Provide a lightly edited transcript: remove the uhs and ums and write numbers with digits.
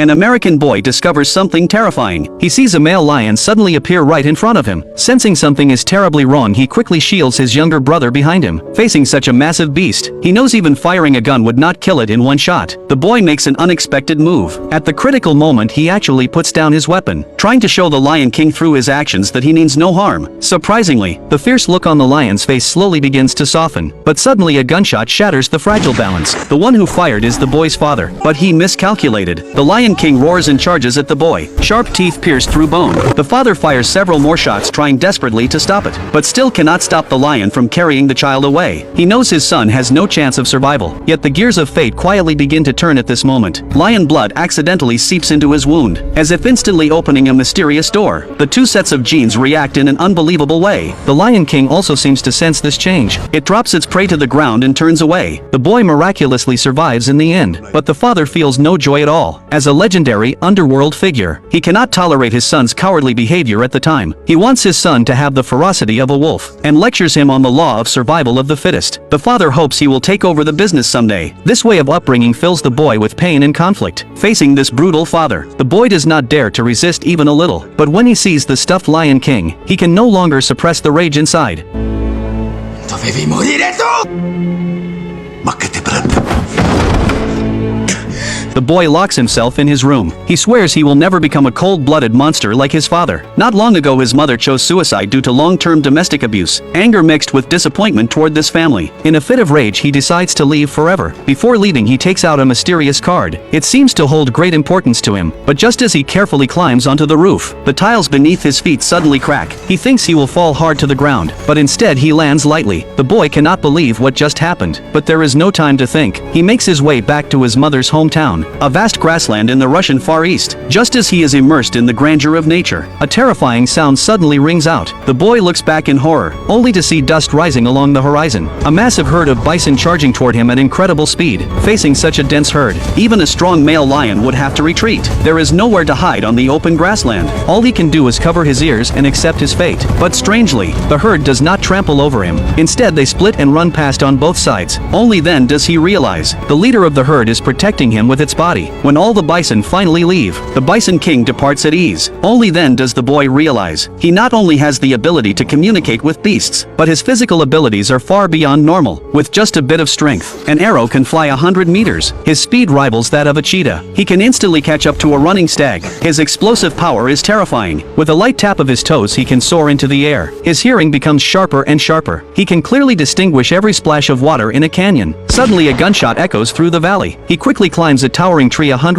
An American boy discovers something terrifying. He sees a male lion suddenly appear right in front of him. Sensing something is terribly wrong, he quickly shields his younger brother behind him. Facing such a massive beast, he knows even firing a gun would not kill it in one shot. The boy makes an unexpected move. At the critical moment, he actually puts down his weapon, trying to show the Lion King through his actions that he means no harm. Surprisingly, the fierce look on the lion's face slowly begins to soften, but suddenly a gunshot shatters the fragile balance. The one who fired is the boy's father, but he miscalculated. The Lion King roars and charges at the boy. Sharp teeth pierce through bone. The father fires several more shots, trying desperately to stop it, but still cannot stop the lion from carrying the child away. He knows his son has no chance of survival, yet the gears of fate quietly begin to turn at this moment. Lion blood accidentally seeps into his wound, as if instantly opening a mysterious door. The two sets of genes react in an unbelievable way. The Lion King also seems to sense this change. It drops its prey to the ground and turns away. The boy miraculously survives in the end, but the father feels no joy at all. As a legendary underworld figure, he cannot tolerate his son's cowardly behavior at the time. He wants his son to have the ferocity of a wolf, and lectures him on the law of survival of the fittest. The father hopes he will take over the business someday. This way of upbringing fills the boy with pain and conflict. Facing this brutal father, the boy does not dare to resist even a little, but when he sees the stuffed Lion King, he can no longer suppress the rage inside. Dovevi morire tu! Ma che ti prende? The boy locks himself in his room. He swears he will never become a cold-blooded monster like his father. Not long ago, his mother chose suicide due to long-term domestic abuse, anger mixed with disappointment toward this family. In a fit of rage, he decides to leave forever. Before leaving, he takes out a mysterious card. It seems to hold great importance to him, but just as he carefully climbs onto the roof, the tiles beneath his feet suddenly crack. He thinks he will fall hard to the ground, but instead he lands lightly. The boy cannot believe what just happened, but there is no time to think. He makes his way back to his mother's hometown, a vast grassland in the Russian Far East. Just as he is immersed in the grandeur of nature, a terrifying sound suddenly rings out. The boy looks back in horror, only to see dust rising along the horizon. A massive herd of bison charging toward him at incredible speed. Facing such a dense herd, even a strong male lion would have to retreat. There is nowhere to hide on the open grassland. All he can do is cover his ears and accept his fate. But strangely, the herd does not trample over him. Instead, they split and run past on both sides. Only then does he realize the leader of the herd is protecting him with its body. When all the bison finally leave, the Bison King departs at ease. Only then does the boy realize he not only has the ability to communicate with beasts, but his physical abilities are far beyond normal. With just a bit of strength, an arrow can fly 100 meters. His speed rivals that of a cheetah. He can instantly catch up to a running stag. His explosive power is terrifying. With a light tap of his toes, he can soar into the air. His hearing becomes sharper and sharper. He can clearly distinguish every splash of water in a canyon. Suddenly, a gunshot echoes through the valley. He quickly climbs a towering tree 100